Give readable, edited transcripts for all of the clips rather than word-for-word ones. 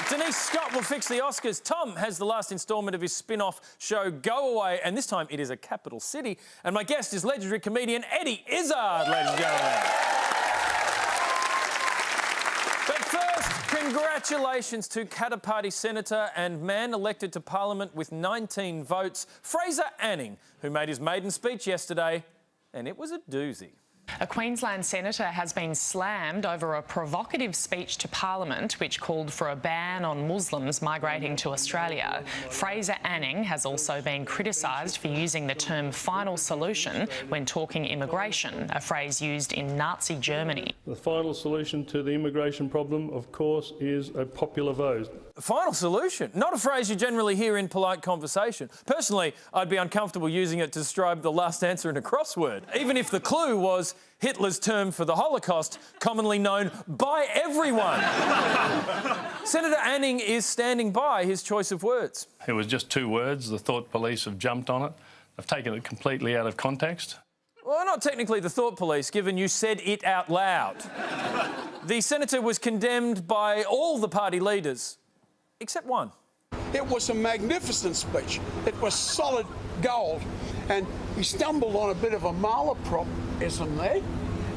Denise Scott will fix the Oscars. Tom has the last instalment of his spin-off show Go Away, and this time it is a capital city. And my guest is legendary comedian Eddie Izzard, ladies and gentlemen. But first, congratulations to Katter Party Senator and man elected to Parliament with 19 votes, Fraser Anning, who made his maiden speech yesterday, and it was a doozy. A Queensland senator has been slammed over a provocative speech to Parliament which called for a ban on Muslims migrating to Australia. Fraser Anning has also been criticised for using the term final solution when talking immigration, a phrase used in Nazi Germany. The final solution to the immigration problem, of course, is a popular vote. Final solution? Not a phrase you generally hear in polite conversation. Personally, I'd be uncomfortable using it to describe the last answer in a crossword, even if the clue was Hitler's term for the Holocaust, commonly known by everyone. Senator Anning is standing by his choice of words. It was just two words. The thought police have jumped on it. They've taken it completely out of context. Well, not technically the thought police, given you said it out loud. The senator was condemned by all the party leaders, except one. It was a magnificent speech. It was solid gold. And he stumbled on a bit of a malapropism there.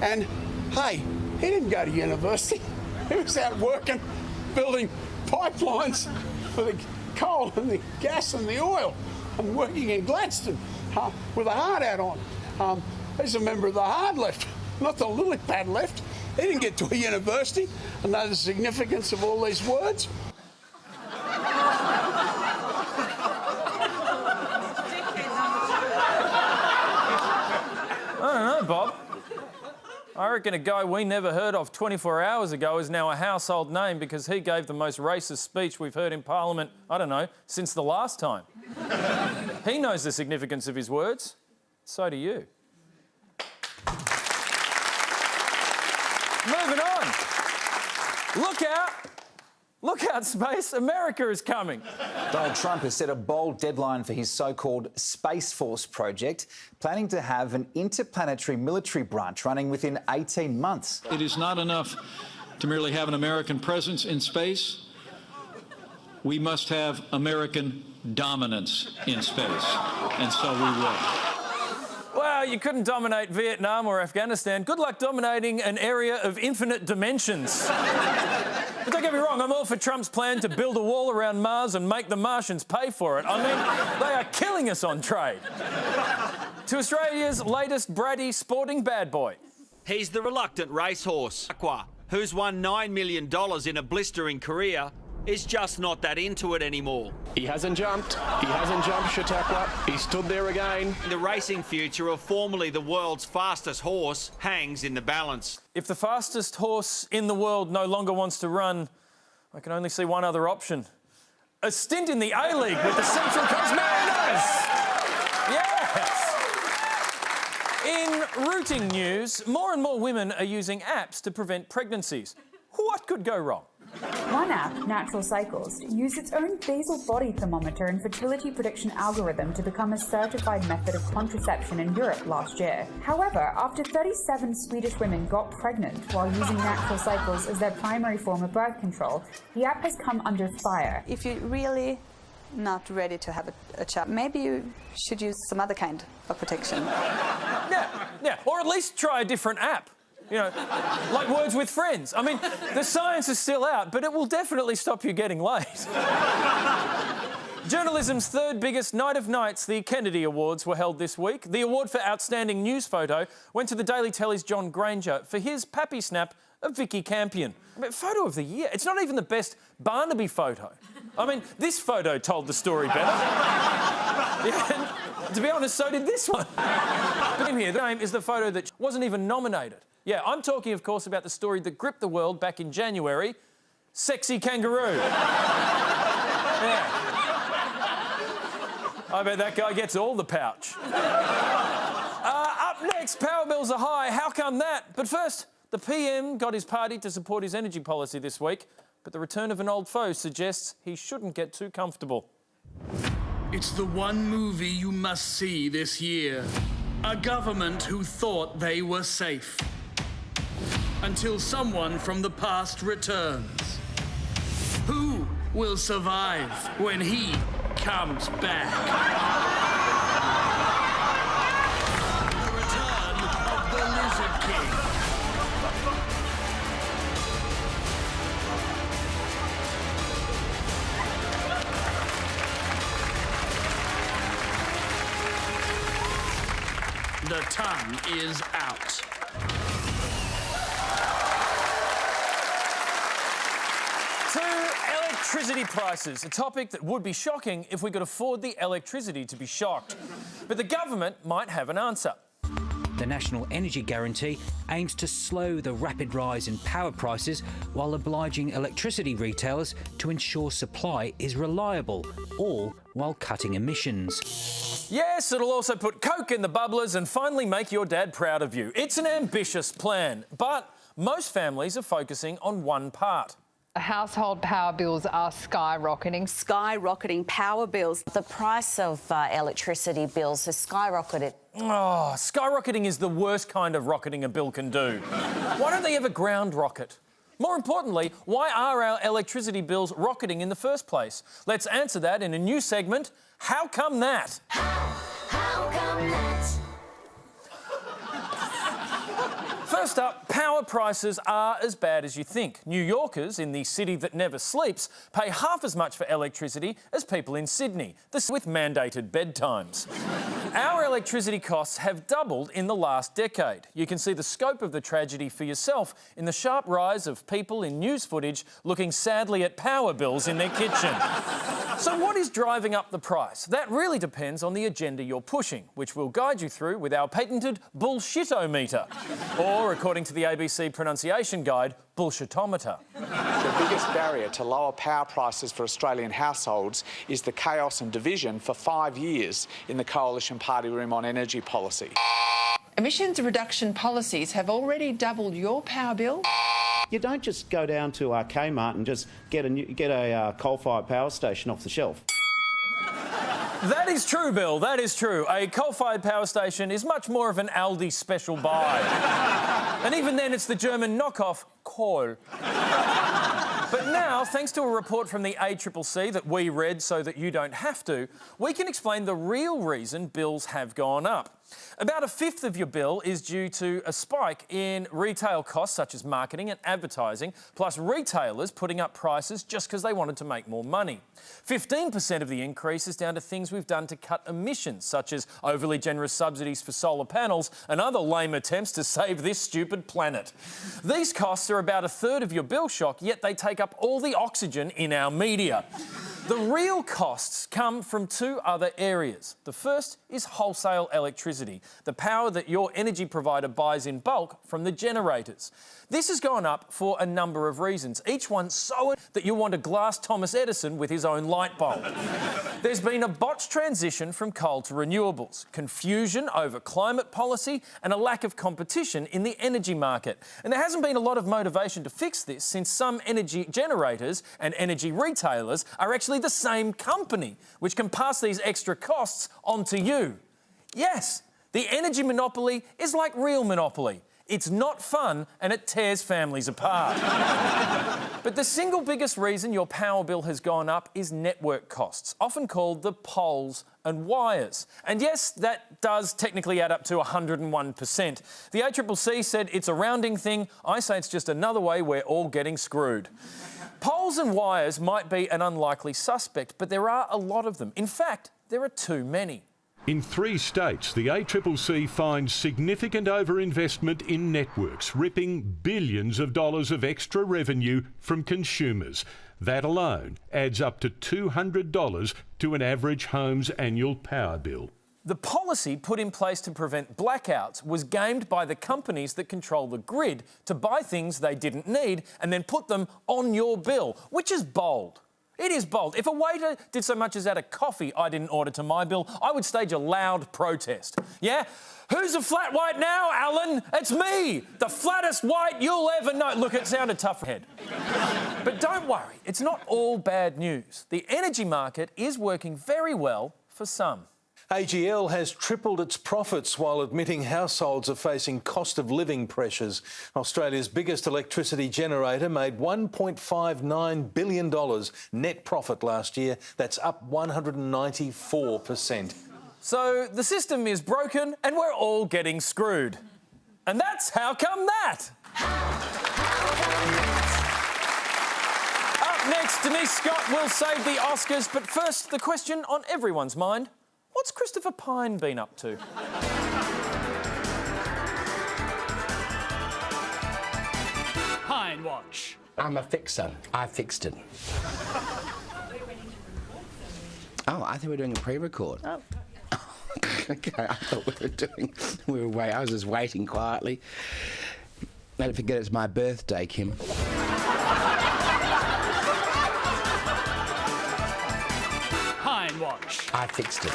And, hey, he didn't go to university. He was out working, building pipelines for the coal and the gas and the oil and working in Gladstone with a hard hat on. He's a member of the hard left, not the lily pad left. He didn't get to a university and know the significance of all these words. I don't know, Bob. I reckon a guy we never heard of 24 hours ago is now a household name because he gave the most racist speech we've heard in Parliament, I don't know, since the last time. He knows the significance of his words. So do you. Moving on. Look out. Look out, Space. America is coming. Donald Trump has set a bold deadline for his so-called Space Force project, planning to have an interplanetary military branch running within 18 months. It is not enough to merely have an American presence in space. We must have American dominance in space, and so we will. Well, you couldn't dominate Vietnam or Afghanistan. Good luck dominating an area of infinite dimensions. But don't get me wrong, I'm all for Trump's plan to build a wall around Mars and make the Martians pay for it. I mean, they are killing us on trade. To Australia's latest bratty sporting bad boy. He's the reluctant racehorse, Aqua, who's won $9 million in a blistering career, is just not that into it anymore. He hasn't jumped. He hasn't jumped, Chautauqua. He stood there again. The racing future of formerly the world's fastest horse hangs in the balance. If the fastest horse in the world no longer wants to run, I can only see one other option. A stint in the A-League with the Central Coast Mariners! Yes! In rooting news, more and more women are using apps to prevent pregnancies. What could go wrong? One app, Natural Cycles, used its own basal body thermometer and fertility prediction algorithm to become a certified method of contraception in Europe last year. However, after 37 Swedish women got pregnant while using Natural Cycles as their primary form of birth control, the app has come under fire. If you're really not ready to have a child, maybe you should use some other kind of protection. Yeah, or at least try a different app. You know, like Words with Friends. I mean, the science is still out, but it will definitely stop you getting late. Journalism's third biggest night of nights, the Kennedy Awards, were held this week. The award for Outstanding News Photo went to the Daily Telly's John Granger for his pappy snap of Vicky Campion. I mean, photo of the year. It's not even the best Barnaby photo. I mean, this photo told the story better. Yeah, to be honest, so did this one. But in here, the name is the photo that wasn't even nominated. Yeah, I'm talking, of course, about the story that gripped the world back in January, Sexy Kangaroo. Yeah. I bet that guy gets all the pouch. Up next, power bills are high. How come that? But first, The PM got his party to support his energy policy this week, but the return of an old foe suggests he shouldn't get too comfortable. It's the one movie you must see this year. A government who thought they were safe. Until someone from the past returns. Who will survive when he comes back? The return of the Lizard King. The tongue is out. Electricity prices, a topic that would be shocking if we could afford the electricity to be shocked. But the government might have an answer. The National Energy Guarantee aims to slow the rapid rise in power prices while obliging electricity retailers to ensure supply is reliable, all while cutting emissions. Yes, it'll also put Coke in the bubblers and finally make your dad proud of you. It's an ambitious plan, but most families are focusing on one part. Household power bills are skyrocketing. Skyrocketing power bills. The price of electricity bills has skyrocketed. Oh, skyrocketing is the worst kind of rocketing a bill can do. Why don't they ever ground rocket? More importantly, why are our electricity bills rocketing in the first place? Let's answer that in a new segment, How Come That? How come that? First up, power prices are as bad as you think. New Yorkers in the city that never sleeps pay half as much for electricity as people in Sydney, this with mandated bedtimes. Our electricity costs have doubled in the last decade. You can see the scope of the tragedy for yourself in the sharp rise of people in news footage looking sadly at power bills in their kitchen. So what is driving up the price? That really depends on the agenda you're pushing, which we'll guide you through with our patented bullshitometer, or, according to the ABC pronunciation guide, bullshitometer. The biggest barrier to lower power prices for Australian households is the chaos and division for 5 years in the Coalition Party room on energy policy. Emissions reduction policies have already doubled your power bill. You don't just go down to Kmart and just get a coal-fired power station off the shelf. That is true, Bill, that is true. A coal-fired power station is much more of an Aldi special buy. And even then, it's the German knockoff, Kohl. But now, thanks to a report from the ACCC that we read so that you don't have to, we can explain the real reason bills have gone up. About a fifth of your bill is due to a spike in retail costs such as marketing and advertising, plus retailers putting up prices just because they wanted to make more money. 15% of the increase is down to things we've done to cut emissions, such as overly generous subsidies for solar panels and other lame attempts to save this stupid planet. These costs are about a third of your bill shock, yet they take up all the oxygen in our media. The real costs come from two other areas. The first is wholesale electricity, the power that your energy provider buys in bulk from the generators. This has gone up for a number of reasons, each one so that you want to glass Thomas Edison with his own light bulb. There's been a botched transition from coal to renewables, confusion over climate policy and a lack of competition in the energy market. And there hasn't been a lot of motivation to fix this since some energy generators and energy retailers are actually the same company, which can pass these extra costs on to you. Yes, the energy monopoly is like real monopoly. It's not fun and it tears families apart. But the single biggest reason your power bill has gone up is network costs, often called the poles and wires. And yes, that does technically add up to 101%. The ACCC said it's a rounding thing. I say it's just another way we're all getting screwed. Poles and wires might be an unlikely suspect, but there are a lot of them. In fact, there are too many. In 3 states, the ACCC finds significant overinvestment in networks, ripping billions of dollars of extra revenue from consumers. That alone adds up to $200 to an average home's annual power bill. The policy put in place to prevent blackouts was gamed by the companies that control the grid to buy things they didn't need and then put them on your bill, which is bold. It is bold. If a waiter did so much as add a coffee I didn't order to my bill, I would stage a loud protest. Yeah? Who's a flat white now, Alan? It's me, the flattest white you'll ever know. Look, it sounded tough head. But don't worry, it's not all bad news. The energy market is working very well for some. AGL has tripled its profits while admitting households are facing cost of living pressures. Australia's biggest electricity generator made $1.59 billion net profit last year. That's up 194%. So the system is broken and we're all getting screwed. And that's How Come That? Up next, Denise Scott will save the Oscars. But first, the question on everyone's mind. What's Christopher Pine been up to? Pine Watch. I'm a fixer. I fixed it. Oh, I think we're doing a pre-record. Oh. Okay, I thought we were I was just waiting quietly. Don't forget it's my birthday, Kim. Pine Watch. I fixed it.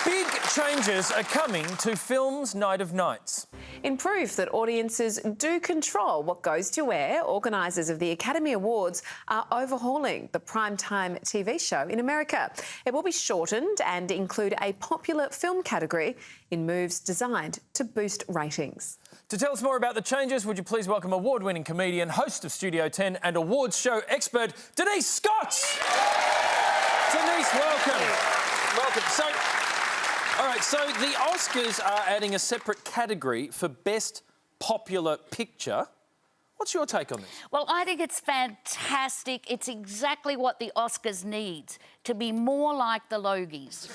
Big changes are coming to film's Night of Nights. In proof that audiences do control what goes to air, organisers of the Academy Awards are overhauling the primetime TV show in America. It will be shortened and include a popular film category in moves designed to boost ratings. To tell us more about the changes, would you please welcome award-winning comedian, host of Studio 10 and awards show expert, Denise Scott! Denise, welcome. Welcome. All right, so the Oscars are adding a separate category for Best Popular Picture. What's your take on this? Well, I think it's fantastic. It's exactly what the Oscars needs, to be more like the Logies.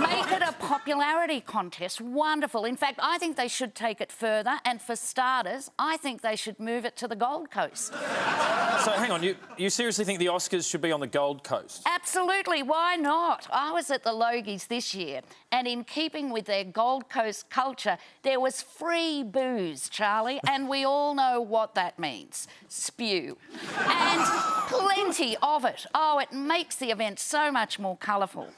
Make it a popularity contest. Wonderful. In fact, I think they should take it further, and for starters, I think they should move it to the Gold Coast. So, hang on, you seriously think the Oscars should be on the Gold Coast? Absolutely, why not? I was at the Logies this year, and in keeping with their Gold Coast culture, there was free booze, Charlie, and we all know what that means. Spew. And plenty of it. Oh, it makes the event so much more colourful.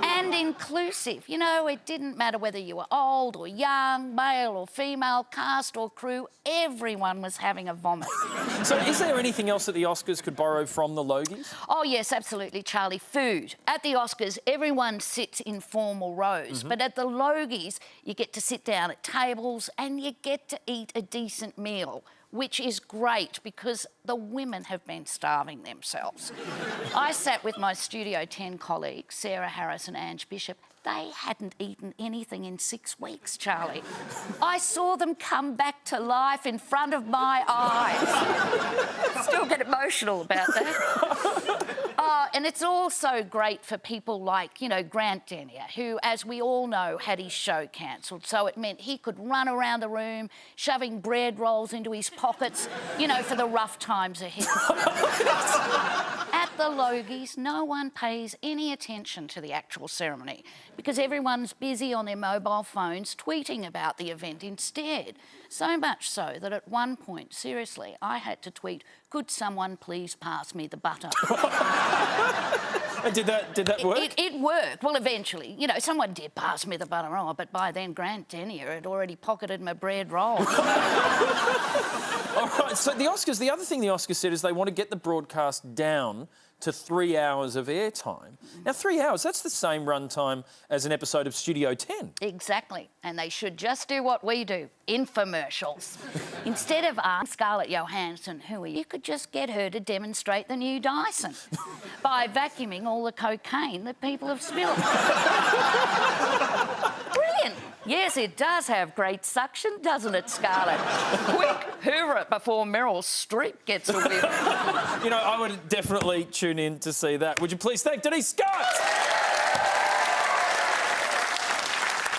And inclusive. You know, it didn't matter whether you were old or young, male or female, cast or crew, everyone was having a vomit. So is there anything else that the Oscars could borrow from the Logies? Oh, yes, absolutely, Charlie. Food. At the Oscars, everyone sits in formal rows, but at the Logies, you get to sit down at tables and you get to eat a decent meal, which is great because the women have been starving themselves. I sat with my Studio 10 colleagues, Sarah Harris and Ange Bishop. They hadn't eaten anything in 6 weeks, Charlie. I saw them come back to life in front of my eyes. Still get emotional about that. And it's also great for people like, you know, Grant Denyer, who, as we all know, had his show cancelled. So it meant he could run around the room, shoving bread rolls into his pockets, you know, for the rough times ahead. At the Logies, no one pays any attention to the actual ceremony because everyone's busy on their mobile phones tweeting about the event instead. So much so that at one point, seriously, I had to tweet, "Could someone please pass me the butter?" Did that work? It worked. Well, eventually. You know, someone did pass me the butter, but by then Grant Denyer had already pocketed my bread roll. All right, so the Oscars, the other thing the Oscars said is they want to get the broadcast down to 3 hours of airtime. Now, 3 hours, that's the same run time as an episode of Studio 10. Exactly. And they should just do what we do, infomercials. Instead of Scarlett Johansson, you could just get her to demonstrate the new Dyson by vacuuming all the cocaine that people have spilled. Brilliant. Yes, it does have great suction, doesn't it, Scarlett? Quick, hoover it before Meryl Streep gets a whiff. You know, I would definitely tune in to see that. Would you please thank Denise Scott?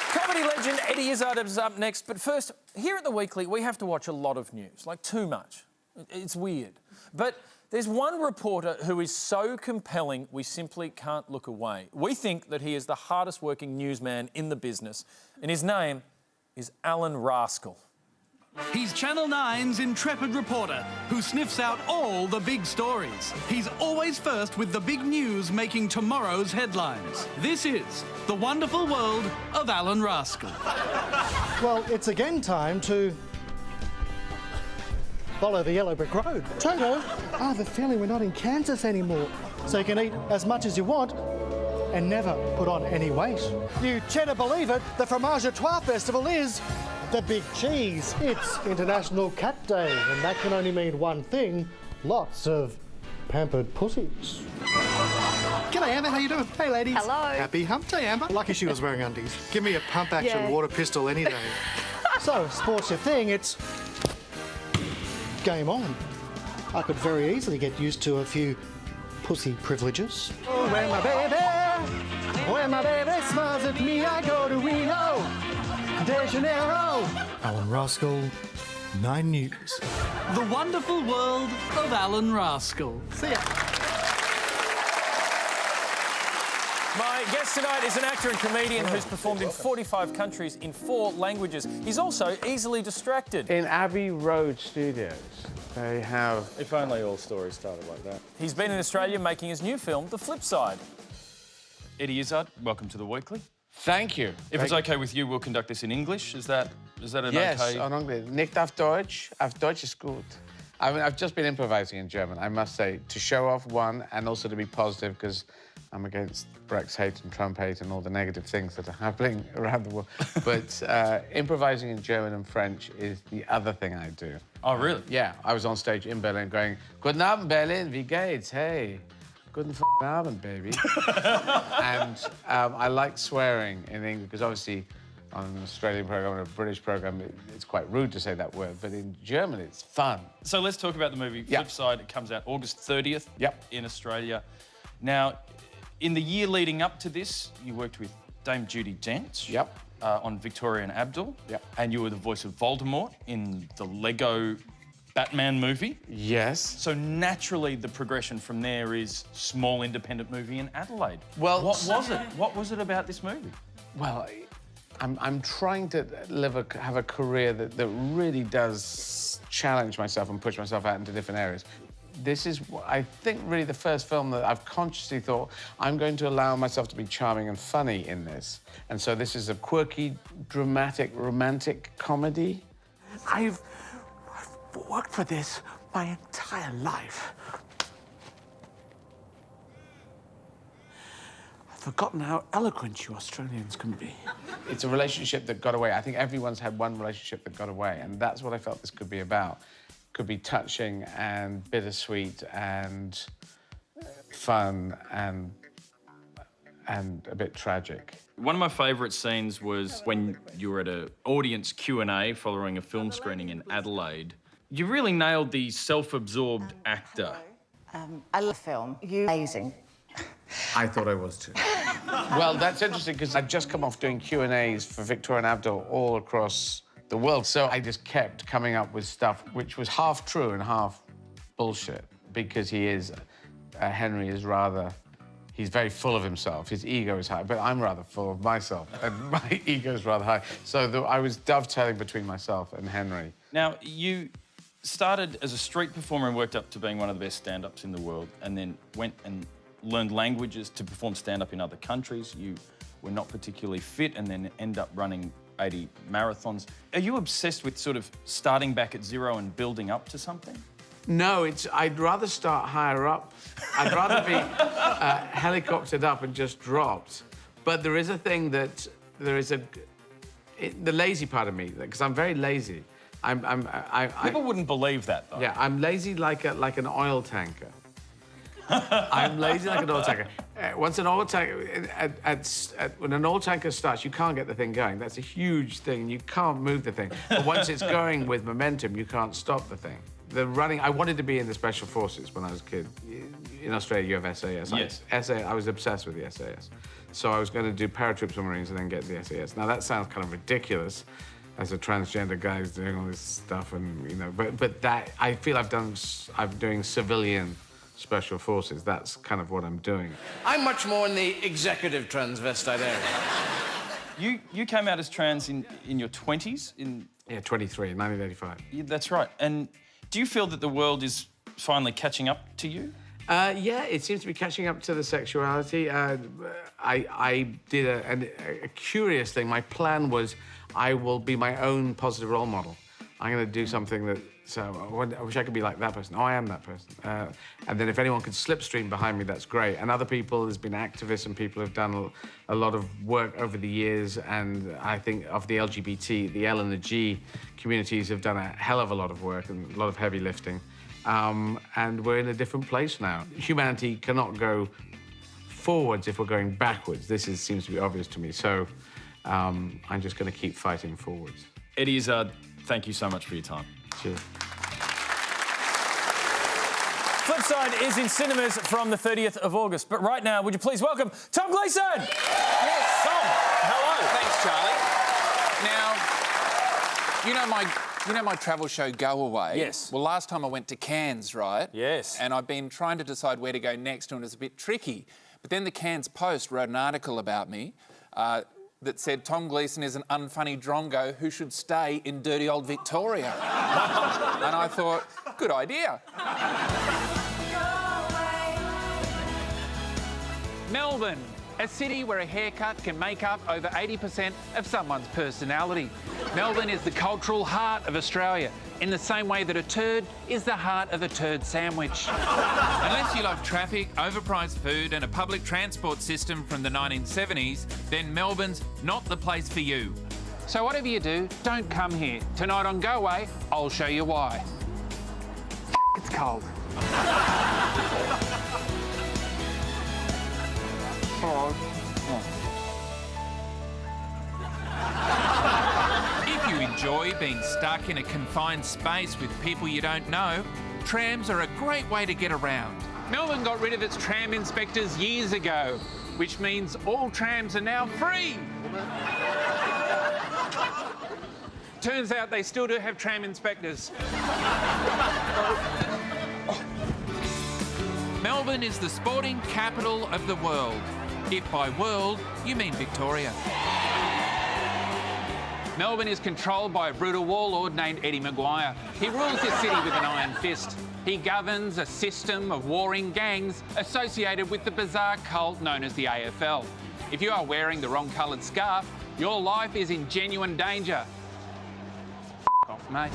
Comedy legend Eddie Izzard is up next, but first, here at The Weekly, we have to watch a lot of news, like too much. It's weird. But there's one reporter who is so compelling we simply can't look away. We think that he is the hardest working newsman in the business, and his name is Alan Rascal. He's Channel 9's intrepid reporter who sniffs out all the big stories. He's always first with the big news making tomorrow's headlines. This is The Wonderful World of Alan Rascal. Well, it's again time to follow the yellow brick road. Toto, I have a feeling we're not in Kansas anymore, so you can eat as much as you want and never put on any weight. You cheddar believe it, the Fromage à Trois Festival is the big cheese. It's International Cat Day, and that can only mean one thing: lots of pampered pussies. G'day, Amber, how you doing? Hey, ladies. Hello. Happy hump day, Amber. Lucky she was wearing undies. Give me a pump-action Yeah. water pistol any day. So, sports your thing, it's game on. I could very easily get used to a few pussy privileges. Oh, when my baby smiles at me, I go to Reno de Janeiro. Alan Rascal, 9 News. The Wonderful World of Alan Rascal. See ya. My guest tonight is an actor and comedian who's performed in 45 countries in 4 languages. He's also easily distracted. In Abbey Road Studios, they have... If only all stories started like that. He's been in Australia making his new film, The Flip Side. Eddie Izzard, welcome to The Weekly. Thank you. If it's okay with you, we'll conduct this in English. Is that an yes, okay? on English. Nicht auf Deutsch. Auf Deutsch ist gut. I mean, I've just been improvising in German, I must say, to show off one and also to be positive because I'm against Brexit and Trump hate and all the negative things that are happening around the world. But improvising in German and French is the other thing I do. Oh, really? Yeah, I was on stage in Berlin going, Guten Abend, Berlin, wie geht's? Hey. Guten f***ing Abend, baby. And I like swearing in English because obviously on an Australian program or a British program, it's quite rude to say that word, but in German, it's fun. So let's talk about the movie Flip Side. It comes out August 30th in Australia. Now, in the year leading up to this, you worked with Dame Judi Dench on Victoria and Abdul, and you were the voice of Voldemort in the Lego Batman movie. Yes. So naturally, the progression from there is small independent movie in Adelaide. Well, what was it? What was it about this movie? Well, I'm trying to have a career that really does challenge myself and push myself out into different areas. This is, I think, really the first film that I've consciously thought I'm going to allow myself to be charming and funny in this. And so this is a quirky, dramatic, romantic comedy. I've worked for this my entire life. I've forgotten how eloquent you Australians can be. It's a relationship that got away. I think everyone's had one relationship that got away, and that's what I felt this could be about. Could be touching and bittersweet and fun and a bit tragic. One of my favourite scenes was when you were at an audience Q&A following a film screening in Adelaide. You really nailed the self-absorbed actor. I love film. You're amazing. I thought I was too. Well, that's interesting because I'd just come off doing Q&As for Victoria and Abdul all across the world. So I just kept coming up with stuff which was half true and half bullshit because Henry is rather, he's very full of himself. His ego is high, but I'm rather full of myself and my ego is rather high. So I was dovetailing between myself and Henry. Now, you started as a street performer and worked up to being one of the best stand-ups in the world and then went and learned languages to perform stand-up in other countries. You were not particularly fit and then end up running 80 marathons. Are you obsessed with sort of starting back at zero and building up to something? No, I'd rather start higher up. I'd rather be helicoptered up and just dropped. But there is a thing that, the lazy part of me, because I'm very lazy. People wouldn't believe that, though. Yeah, I'm lazy like an oil tanker. I'm lazy like an oil tanker. Once an oil tanker, when an oil tanker starts, you can't get the thing going. That's a huge thing. You can't move the thing. But once it's going with momentum, you can't stop the thing. I wanted to be in the Special Forces when I was a kid. In Australia, you have SAS. Yes. I was obsessed with the SAS. So I was going to do paratroops or Marines and then get the SAS. Now, that sounds kind of ridiculous as a transgender guy who's doing all this stuff and, you know, but that, I feel I'm doing civilian Special Forces. That's kind of what I'm doing. I'm much more in the executive transvestite area. You came out as trans in your 20s, in Yeah, 23, 1985. Yeah, that's right. And do you feel that the world is finally catching up to you? Yeah, it seems to be catching up to the sexuality. I did a curious thing. My plan was I will be my own positive role model. I'm going to do something that... So I wish I could be like that person. Oh, I am that person. And then if anyone could slipstream behind me, that's great. And other people, there's been activists and people who've done a lot of work over the years. And I think of the LGBT, the L and the G communities have done a hell of a lot of work and a lot of heavy lifting. And we're in a different place now. Humanity cannot go forwards if we're going backwards. This seems to be obvious to me. So I'm just going to keep fighting forwards. Eddie Izzard, thank you so much for your time. Cheers. Flipside is in cinemas from the 30th of August. But right now, would you please welcome Tom Gleeson? Yes. Tom, hello. Thanks, Charlie. Now, you know my travel show Go Away? Yes. Well, last time I went to Cairns, right? Yes. And I've been trying to decide where to go next, and it was a bit tricky. But then the Cairns Post wrote an article about me that said Tom Gleeson is an unfunny drongo who should stay in dirty old Victoria. And I thought, good idea. Melbourne, a city where a haircut can make up over 80% of someone's personality. Melbourne is the cultural heart of Australia, in the same way that a turd is the heart of a turd sandwich. Unless you love traffic, overpriced food and a public transport system from the 1970s, then Melbourne's not the place for you. So whatever you do, don't come here. Tonight on Go Away, I'll show you why. It's cold. If you enjoy being stuck in a confined space with people you don't know, trams are a great way to get around. Melbourne got rid of its tram inspectors years ago, which means all trams are now free. Turns out they still do have tram inspectors. Melbourne is the sporting capital of the world. If by world, you mean Victoria. Melbourne is controlled by a brutal warlord named Eddie Maguire. He rules this city with an iron fist. He governs a system of warring gangs associated with the bizarre cult known as the AFL. If you are wearing the wrong coloured scarf, your life is in genuine danger. Off, mate.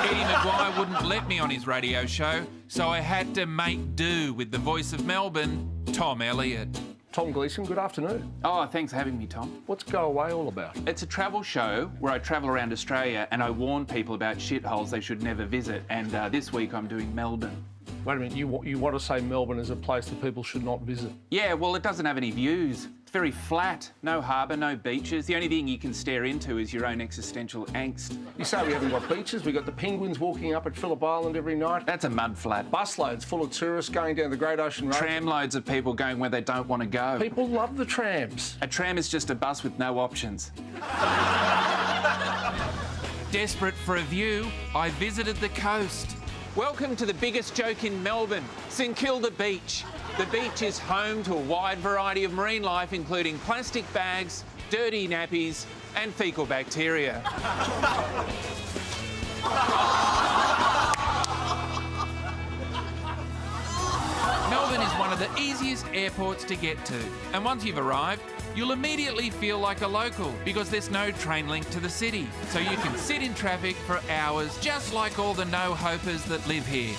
Eddie Maguire wouldn't let me on his radio show, so I had to make do with the voice of Melbourne, Tom Elliott. Tom Gleeson, good afternoon. Oh, thanks for having me, Tom. What's Go Away all about? It's a travel show where I travel around Australia and I warn people about shitholes they should never visit. And this week I'm doing Melbourne. Wait a minute, you want to say Melbourne is a place that people should not visit? Yeah, well, it doesn't have any views. It's very flat. No harbour, no beaches. The only thing you can stare into is your own existential angst. You say we haven't got beaches. We've got the penguins walking up at Phillip Island every night. That's a mud flat. Busloads full of tourists going down the Great Ocean Road. Tram loads of people going where they don't want to go. People love the trams. A tram is just a bus with no options. Desperate for a view, I visited the coast. Welcome to the biggest joke in Melbourne, St Kilda Beach. The beach is home to a wide variety of marine life, including plastic bags, dirty nappies, and fecal bacteria. Melbourne is one of the easiest airports to get to, and once you've arrived, you'll immediately feel like a local because there's no train link to the city. So you can sit in traffic for hours, just like all the no-hopers that live here.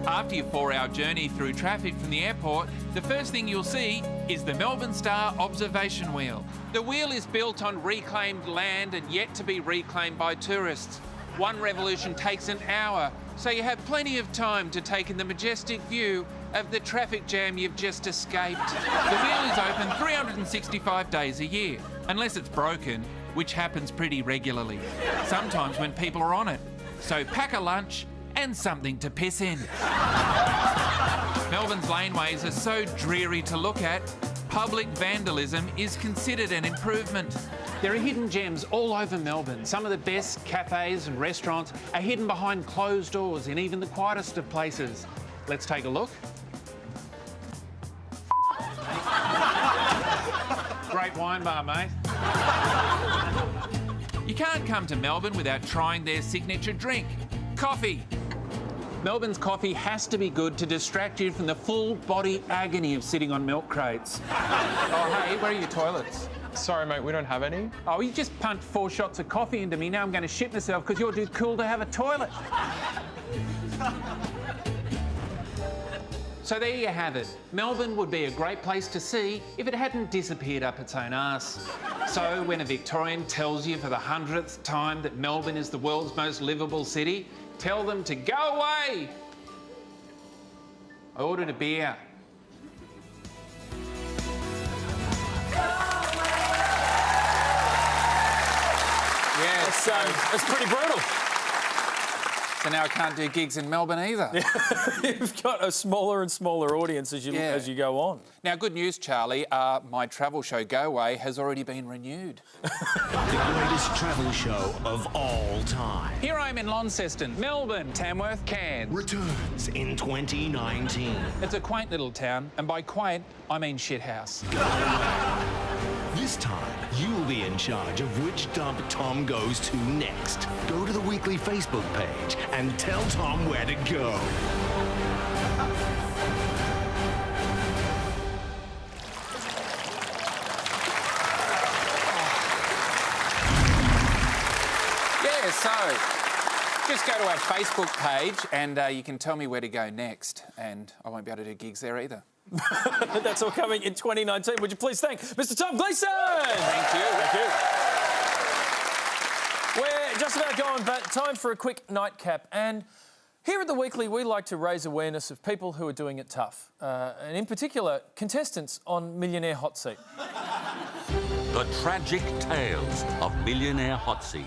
After your 4-hour journey through traffic from the airport, the first thing you'll see is the Melbourne Star observation wheel. The wheel is built on reclaimed land and yet to be reclaimed by tourists. One revolution takes an hour, so you have plenty of time to take in the majestic view of the traffic jam you've just escaped. The wheel is open 365 days a year, unless it's broken, which happens pretty regularly. Sometimes when people are on it. So pack a lunch and something to piss in. Melbourne's laneways are so dreary to look at, public vandalism is considered an improvement. There are hidden gems all over Melbourne. Some of the best cafes and restaurants are hidden behind closed doors in even the quietest of places. Let's take a look. Great wine bar, mate. You can't come to Melbourne without trying their signature drink, coffee. Melbourne's coffee has to be good to distract you from the full-body agony of sitting on milk crates. Oh, hey, where are your toilets? Sorry, mate, we don't have any. Oh, you just pumped 4 shots of coffee into me. Now I'm going to shit myself because you're too cool to have a toilet. So there you have it. Melbourne would be a great place to see if it hadn't disappeared up its own arse. So when a Victorian tells you for the 100th time that Melbourne is the world's most livable city, tell them to go away. I ordered a beer. Yeah, That's pretty brutal. So now I can't do gigs in Melbourne either. You've got a smaller and smaller audience as you go on. Now, good news, Charlie. My travel show, Go Away, has already been renewed. The greatest travel show of all time. Here I am in Launceston, Melbourne, Tamworth, Cairns. Returns in 2019. It's a quaint little town, and by quaint, I mean shithouse. This time, you'll be in charge of which dump Tom goes to next. Go to the Weekly Facebook page and tell Tom where to go. Yeah, so just go to our Facebook page and you can tell me where to go next, and I won't be able to do gigs there either. That's all coming in 2019. Would you please thank Mr. Tom Gleeson? Thank you. Thank you. We're just about gone, but time for a quick nightcap. And here at The Weekly, we like to raise awareness of people who are doing it tough. And in particular, contestants on Millionaire Hot Seat. The tragic tales of Millionaire Hot Seat.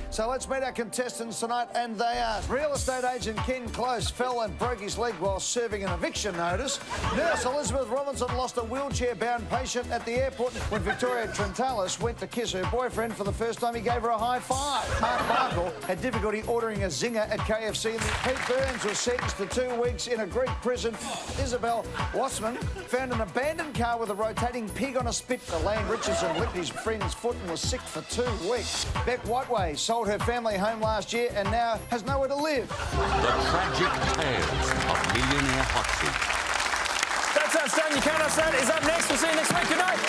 So let's meet our contestants tonight, and they are real estate agent Ken Close fell and broke his leg while serving an eviction notice. Nurse Elizabeth Robinson lost a wheelchair-bound patient at the airport when Victoria Trentalis went to kiss her boyfriend for the first time. He gave her a high five. Mark Markle had difficulty ordering a zinger at KFC. Pete Burns was sentenced to 2 weeks in a Greek prison. Isabel Wassman found an abandoned car with a rotating pig on a spit. Elaine Richardson licked his friend's foot and was sick for 2 weeks. Beck Whiteway sold her family home last year and now has nowhere to live. The tragic tales of Millionaire Hot Seat. That's Us Done. You Can't Us That is up next. We'll see you next week. Good night.